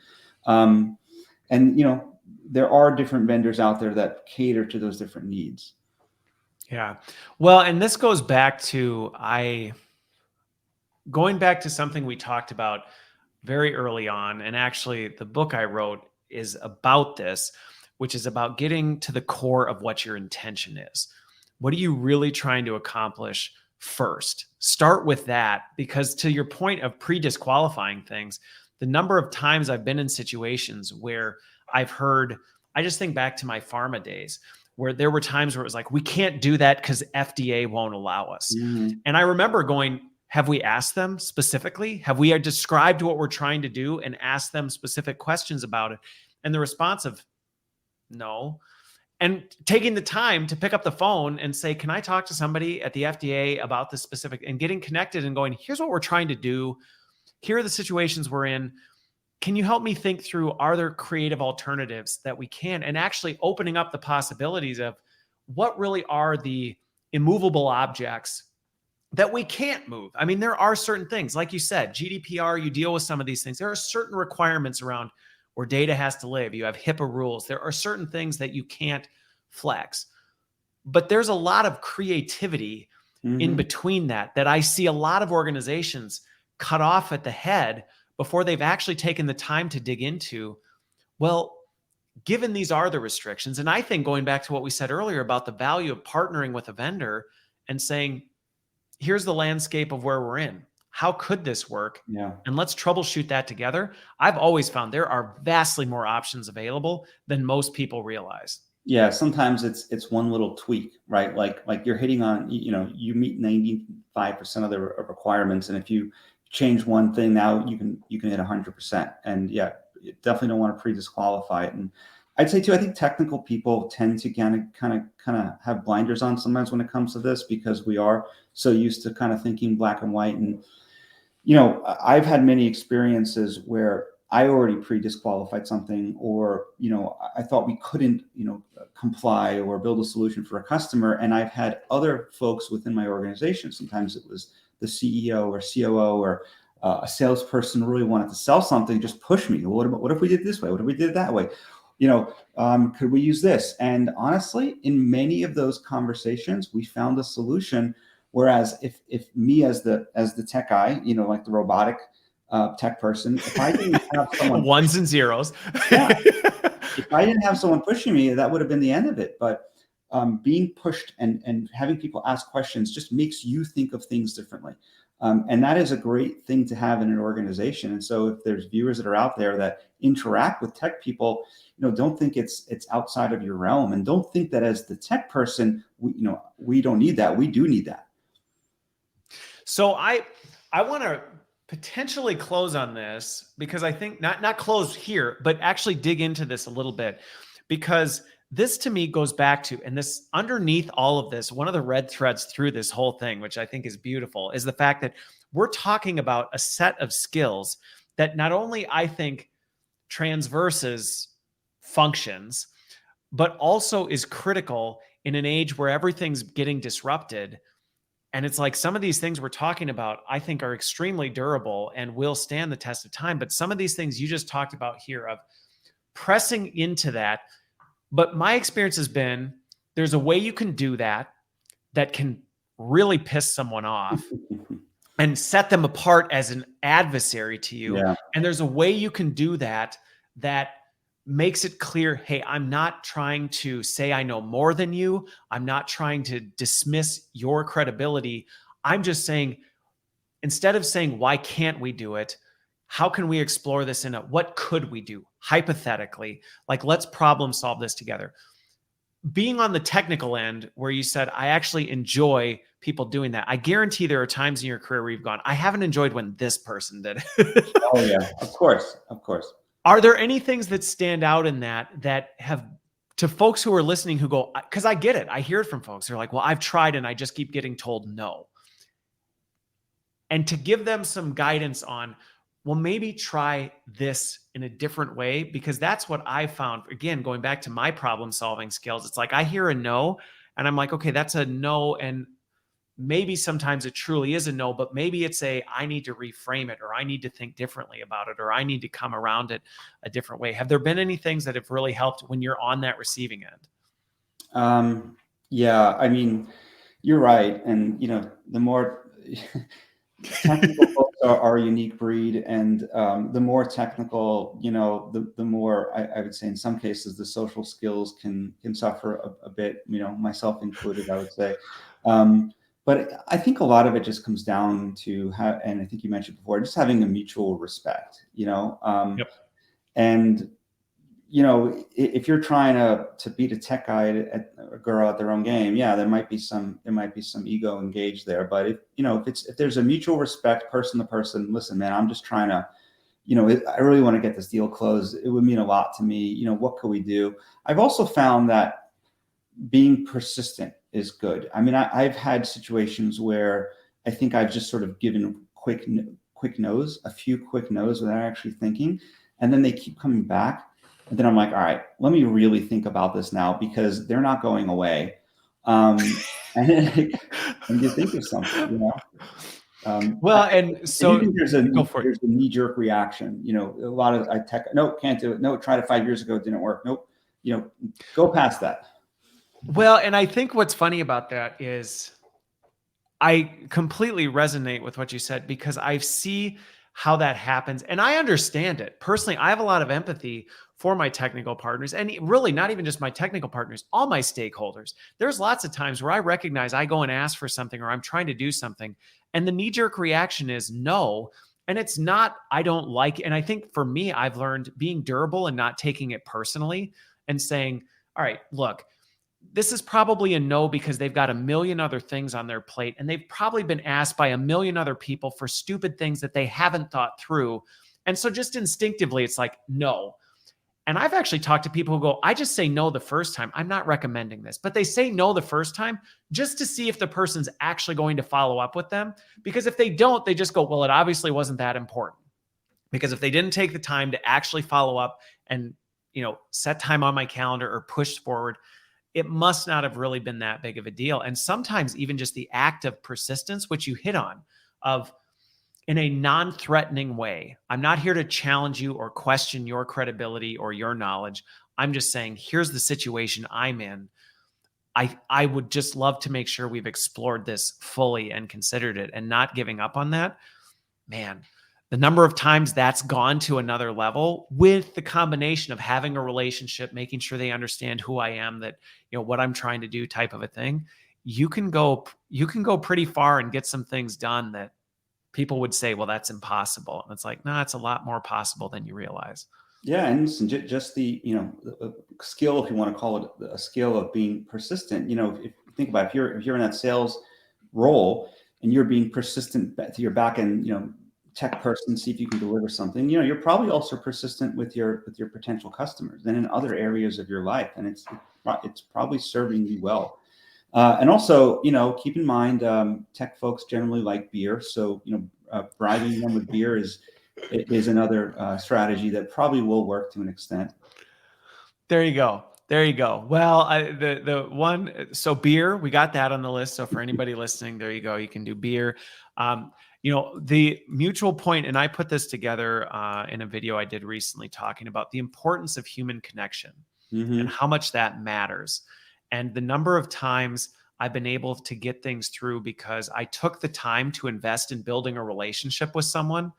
And there are different vendors out there that cater to those different needs. Yeah. Well, and this goes back to going back to something we talked about very early on. And actually the book I wrote is about this, which is about getting to the core of what your intention is. What are you really trying to accomplish first? Start with that, because to your point of pre-disqualifying things, the number of times I've been in situations where I've heard, I just think back to my pharma days, where there were times where it was like, we can't do that because FDA won't allow us. Mm-hmm. And I remember going, have we asked them specifically? Have we described what we're trying to do and asked them specific questions about it? And the response of no. And taking the time to pick up the phone and say, can I talk to somebody at the FDA about this specific, and getting connected and going, here's what we're trying to do. Here are the situations we're in. Can you help me think through, are there creative alternatives that we can? And actually opening up the possibilities of what really are the immovable objects that we can't move. I mean, there are certain things, like you said, GDPR, you deal with some of these things. There are certain requirements around where data has to live. You have HIPAA rules. There are certain things that you can't flex. But there's a lot of creativity in between that I see a lot of organizations cut off at the head before they've actually taken the time to dig into, well, given these are the restrictions. And I think going back to what we said earlier about the value of partnering with a vendor and saying, here's the landscape of where we're in. How could this work? Yeah. And let's troubleshoot that together. I've always found there are vastly more options available than most people realize. Yeah, sometimes it's one little tweak, right? Like you're hitting on, you meet 95% of the requirements, and if you change one thing, now you can hit 100%. And yeah, you definitely don't want to pre-disqualify it. And I'd say too, I think technical people tend to kind of have blinders on sometimes when it comes to this, because we are so used to kind of thinking black and white. And I've had many experiences where I already pre-disqualified something, or I thought we couldn't comply or build a solution for a customer, and I've had other folks within my organization, sometimes it was the CEO or COO or a salesperson really wanted to sell something, just push me. What if we did it this way? What if we did it that way? Could we use this? And honestly, in many of those conversations, we found a solution. Whereas if me as the tech guy, like the robotic tech person, if I didn't have someone ones and zeros, if I didn't have someone pushing me, that would have been the end of it. But being pushed and having people ask questions just makes you think of things differently. And that is a great thing to have in an organization. And so if there's viewers that are out there that interact with tech people, don't think it's outside of your realm, and don't think that as the tech person, we don't need that. We do need that. So I want to potentially close on this, because I think not close here, but actually dig into this a little bit, because this to me goes back to, and this underneath all of this, one of the red threads through this whole thing, which I think is beautiful, is the fact that we're talking about a set of skills that not only I think transverses functions, but also is critical in an age where everything's getting disrupted. And it's like some of these things we're talking about, I think, are extremely durable and will stand the test of time. But some of these things you just talked about here of pressing into that. But my experience has been there's a way you can do that can really piss someone off and set them apart as an adversary to you. Yeah. And there's a way you can do that makes it clear, hey, I'm not trying to say I know more than you. I'm not trying to dismiss your credibility. I'm just saying, instead of saying, why can't we do it? How can we explore this in what could we do? Hypothetically, like, let's problem solve this together. Being on the technical end where you said, I actually enjoy people doing that. I guarantee there are times in your career where you've gone, I haven't enjoyed when this person did it. Oh yeah, of course. Are there any things that stand out in that have, to folks who are listening who go, because I get it, I hear it from folks, they're like, well, I've tried and I just keep getting told no. And to give them some guidance on, well, maybe try this in a different way, because that's what I found. Again, going back to my problem solving skills, it's like I hear a no and I'm like, okay, that's a no. And maybe sometimes it truly is a no, but maybe it's I need to reframe it, or I need to think differently about it, or I need to come around it a different way. Have there been any things that have really helped when you're on that receiving end? Yeah, I mean, you're right. And, the more technical folks are a unique breed, and the more technical, the more I would say in some cases the social skills can suffer a bit, myself included, I would say. But I think a lot of it just comes down to how, and I think you mentioned before, just having a mutual respect, Yep. And if you're trying to beat a tech guy at a girl at their own game, yeah, there might be some ego engaged there. But if there's a mutual respect, person to person, listen, man, I'm just trying to, I really want to get this deal closed. It would mean a lot to me. What could we do? I've also found that being persistent is good. I mean, I've had situations where I think I've just sort of given a few quick no's without actually thinking, and then they keep coming back. And then I'm like, all right, let me really think about this now, because they're not going away. And you think of something, Well, and so even there's a go for it. knee-jerk reaction. A lot of nope, can't do it. No, tried it 5 years ago, it didn't work. Nope. Go past that. Well, and I think what's funny about that is I completely resonate with what you said, because I see how that happens and I understand it. Personally, I have a lot of empathy for my technical partners, and really not even just my technical partners, all my stakeholders. There's lots of times where I recognize I go and ask for something, or I'm trying to do something, and the knee-jerk reaction is no. And it's not, I don't like it. And I think for me, I've learned being durable and not taking it personally and saying, all right, look, this is probably a no because they've got a million other things on their plate, and they've probably been asked by a million other people for stupid things that they haven't thought through. And so just instinctively, it's like, no. And I've actually talked to people who go, I just say no the first time. I'm not recommending this, but they say no the first time just to see if the person's actually going to follow up with them. Because if they don't, they just go, well, it obviously wasn't that important. Because if they didn't take the time to actually follow up and, set time on my calendar or push forward, it must not have really been that big of a deal. And sometimes even just the act of persistence, which you hit on, of in a non-threatening way. I'm not here to challenge you or question your credibility or your knowledge. I'm just saying, here's the situation I'm in. I would just love to make sure we've explored this fully and considered it, and not giving up on that. Man, the number of times that's gone to another level with the combination of having a relationship, making sure they understand who I am, that, what I'm trying to do type of a thing, you can go pretty far and get some things done that people would say, well, that's impossible. And it's like, no, it's a lot more possible than you realize. Yeah. And listen, just the, skill, if you want to call it a skill of being persistent, if you think about it, if you're in that sales role and you're being persistent to your back end, tech person, see if you can deliver something, you're probably also persistent with your potential customers and in other areas of your life. And it's probably serving you well. And also, keep in mind, tech folks generally like beer. So, bribing them with beer is another strategy that probably will work to an extent. There you go. Well, the one, so beer, we got that on the list. So for anybody listening, there you go. You can do beer. The mutual point, and I put this together in a video I did recently talking about the importance of human connection and how much that matters. And the number of times I've been able to get things through because I took the time to invest in building a relationship with someone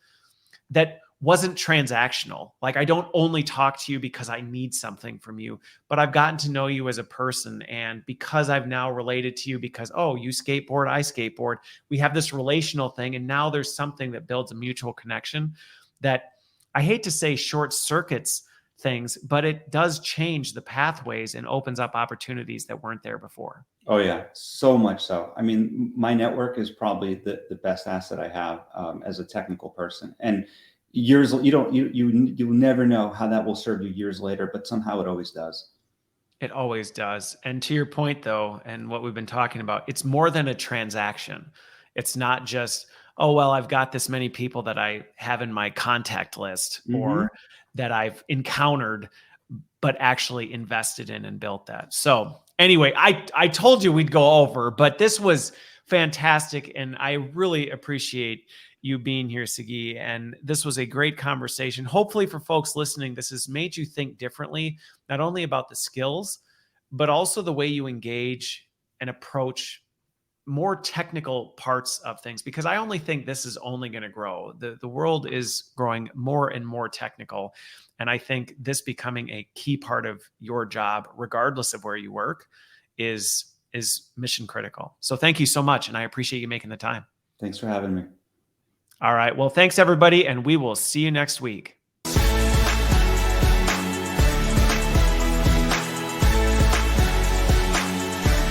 that wasn't transactional. Like, I don't only talk to you because I need something from you, but I've gotten to know you as a person. And because I've now related to you because, oh, you skateboard, I skateboard, we have this relational thing. And now there's something that builds a mutual connection that, I hate to say short circuits things, but it does change the pathways and opens up opportunities that weren't there before. Oh yeah, so much so. I mean, my network is probably the best asset I have as a technical person. And years, you'll never know how that will serve you years later, but somehow it always does. It always does. And to your point, though, and what we've been talking about, it's more than a transaction. It's not just, oh, well, I've got this many people that I have in my contact list or that I've encountered, but actually invested in and built that. So anyway, I told you we'd go over, but this was fantastic. And I really appreciate you being here, Sagi. And this was a great conversation. Hopefully for folks listening, this has made you think differently, not only about the skills, but also the way you engage and approach more technical parts of things, because I only think this is only going to grow. The world is growing more and more technical. And I think this becoming a key part of your job, regardless of where you work, is mission critical. So thank you so much. And I appreciate you making the time. Thanks for having me. All right. Well, thanks everybody. And we will see you next week.